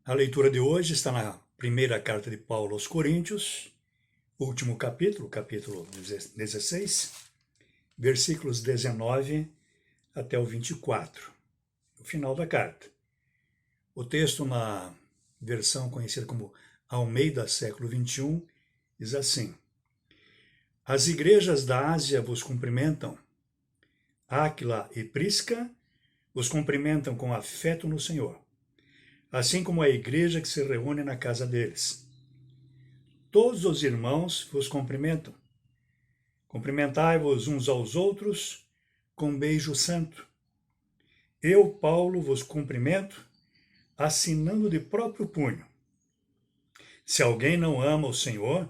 A leitura de hoje está na primeira carta de Paulo aos Coríntios, último capítulo, capítulo 16, versículos 19 até o 24, o final da carta. O texto na versão conhecida como Almeida século XXI diz assim: As igrejas da Ásia vos cumprimentam. Áquila e Prisca vos cumprimentam com afeto no Senhor, assim como a igreja que se reúne na casa deles. Todos os irmãos vos cumprimentam. Cumprimentai-vos uns aos outros com um beijo santo. Eu, Paulo, vos cumprimento, assinando de próprio punho. Se alguém não ama o Senhor,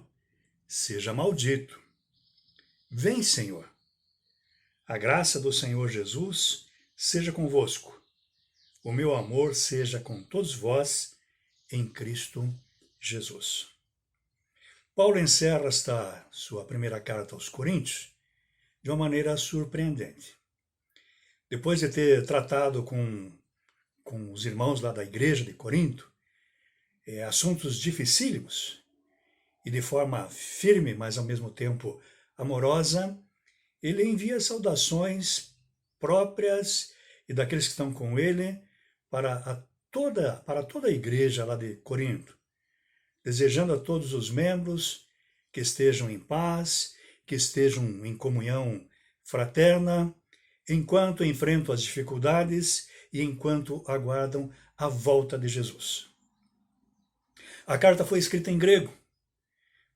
seja maldito. Vem, Senhor. A graça do Senhor Jesus seja convosco. O meu amor seja com todos vós em Cristo Jesus. Paulo encerra esta sua primeira carta aos Coríntios de uma maneira surpreendente. Depois de ter tratado com os irmãos lá da igreja de Corinto, assuntos dificílimos, e de forma firme, mas ao mesmo tempo amorosa, ele envia saudações próprias e daqueles que estão com ele para toda a igreja lá de Corinto, desejando a todos os membros que estejam em paz, que estejam em comunhão fraterna, enquanto enfrentam as dificuldades e enquanto aguardam a volta de Jesus. A carta foi escrita em grego,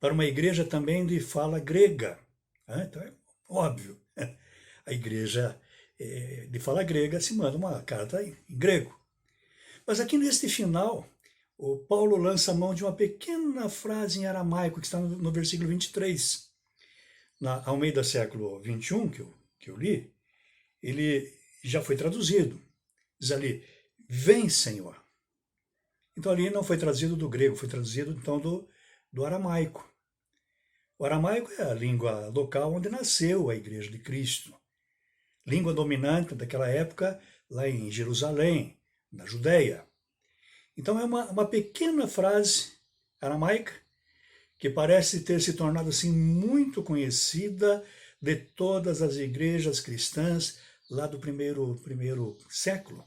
para uma igreja também de fala grega. Então é óbvio, a igreja de fala grega se manda uma carta em grego. Mas aqui neste final, o Paulo lança a mão de uma pequena frase em aramaico que está no versículo 23. Na Almeida século XXI, que eu li, ele já foi traduzido. Diz ali, vem, Senhor. Então ali não foi traduzido do grego, foi traduzido então do aramaico. O aramaico é a língua local onde nasceu a Igreja de Cristo. Língua dominante daquela época lá em Jerusalém, na Judéia. Então é uma pequena frase aramaica que parece ter se tornado assim muito conhecida de todas as igrejas cristãs lá do primeiro século.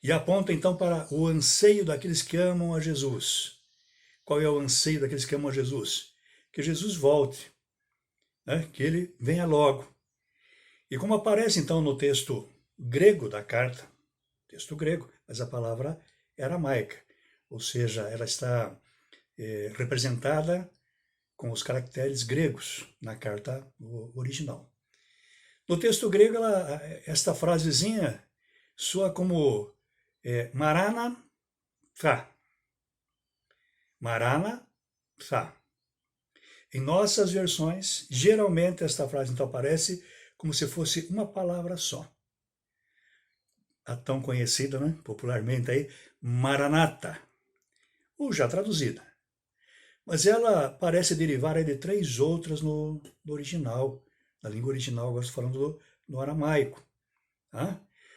E aponta então para o anseio daqueles que amam a Jesus. Qual é o anseio daqueles que amam a Jesus? Que Jesus volte, que ele venha logo. E como aparece então no texto grego da carta, texto grego, mas a palavra é aramaica, ou seja, ela está representada com os caracteres gregos na carta original. No texto grego, esta frasezinha soa como Maranatha. Maranatha. Em nossas versões, geralmente esta frase então aparece como se fosse uma palavra só. A tão conhecida, popularmente aí, Maranata, ou já traduzida. Mas ela parece derivar aí de três outras no original, na língua original, agora estou falando no aramaico.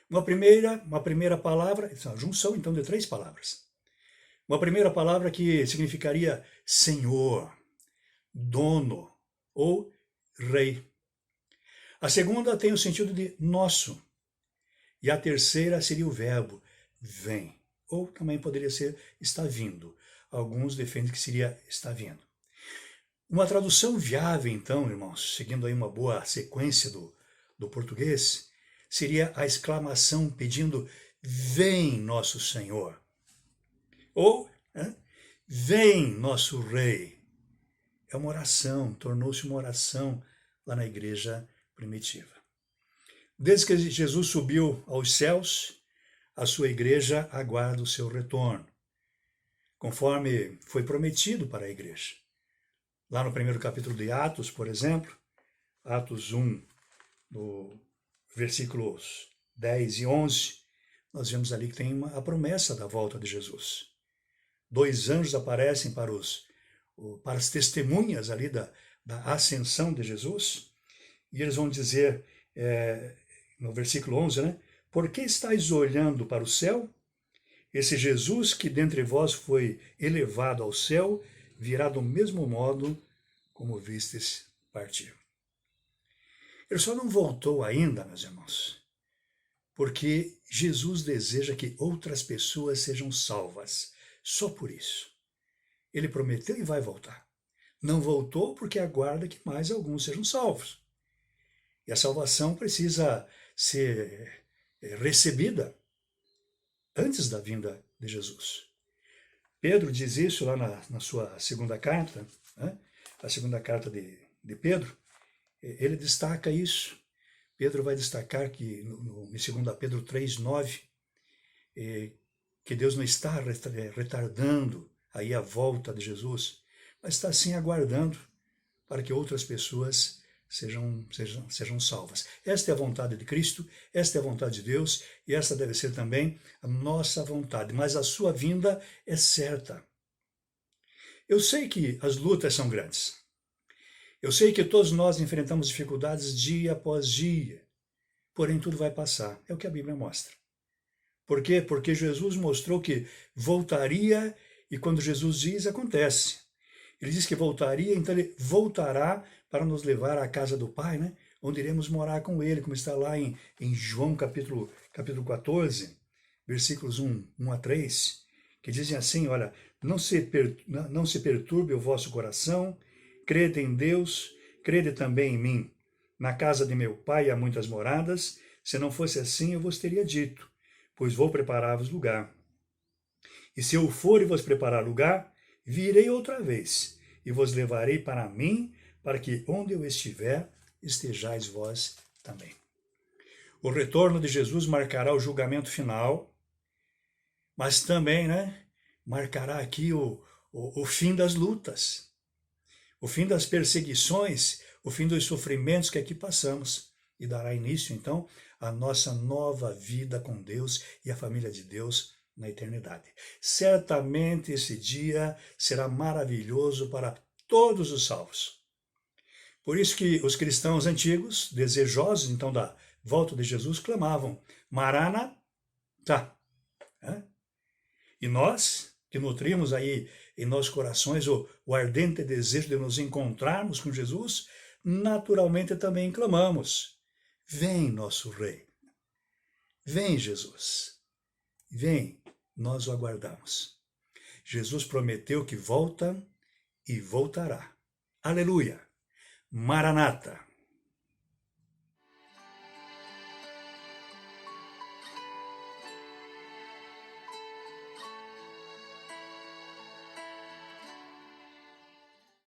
Uma primeira palavra, a junção então de três palavras. Uma primeira palavra que significaria Senhor, dono ou rei. A segunda tem o sentido de nosso. E a terceira seria o verbo vem. Ou também poderia ser está vindo. Alguns defendem que seria está vindo. Uma tradução viável, então, irmãos, seguindo aí uma boa sequência do português, seria a exclamação pedindo vem nosso Senhor. Ou vem nosso Rei. É uma oração, tornou-se uma oração lá na igreja primitiva. Desde que Jesus subiu aos céus, a sua igreja aguarda o seu retorno, conforme foi prometido para a igreja. Lá no primeiro capítulo de Atos, por exemplo, Atos 1, no versículos 10 e 11, nós vemos ali que tem a promessa da volta de Jesus. 2 anjos aparecem para as testemunhas ali da ascensão de Jesus, e eles vão dizer, no versículo 11, por que estáis olhando para o céu? esse Jesus que dentre vós foi elevado ao céu, virá do mesmo modo como vistes partir. Ele só não voltou ainda, meus irmãos, porque Jesus deseja que outras pessoas sejam salvas. Só por isso. Ele prometeu e vai voltar. Não voltou porque aguarda que mais alguns sejam salvos. E a salvação precisa ser recebida antes da vinda de Jesus. Pedro diz isso lá na sua segunda carta, né? A segunda carta de Pedro, ele destaca isso. Pedro vai destacar que em 2 Pedro 3,9, que Deus não está retardando aí a volta de Jesus, mas está sim aguardando para que outras pessoas sejam salvas. Esta é a vontade de Cristo, esta é a vontade de Deus, e esta deve ser também a nossa vontade, mas a sua vinda é certa. Eu sei que as lutas são grandes. Eu sei que todos nós enfrentamos dificuldades dia após dia, porém tudo vai passar, é o que a Bíblia mostra. Por quê? Porque Jesus mostrou que voltaria, e quando Jesus diz, acontece. Ele diz que voltaria, então ele voltará para nos levar à casa do Pai, né? Onde iremos morar com ele, como está lá em João capítulo 14, versículos 1 a 3, que dizem assim, olha, não se perturbe o vosso coração, crede em Deus, crede também em mim. Na casa de meu Pai há muitas moradas, se não fosse assim eu vos teria dito, pois vou preparar-vos lugar. E se eu for e vos preparar lugar, virei outra vez, e vos levarei para mim, para que onde eu estiver, estejais vós também. O retorno de Jesus marcará o julgamento final, mas também, marcará aqui o fim das lutas, o fim das perseguições, o fim dos sofrimentos que aqui passamos, e dará início, então, à nossa nova vida com Deus e a família de Deus na eternidade. Certamente esse dia será maravilhoso para todos os salvos. Por isso que os cristãos antigos, desejosos então da volta de Jesus, clamavam, Maranatha. E nós, que nutrimos aí em nossos corações o ardente desejo de nos encontrarmos com Jesus, naturalmente também clamamos, vem nosso Rei, vem Jesus, vem, nós o aguardamos. Jesus prometeu que volta e voltará. Aleluia! Maranata!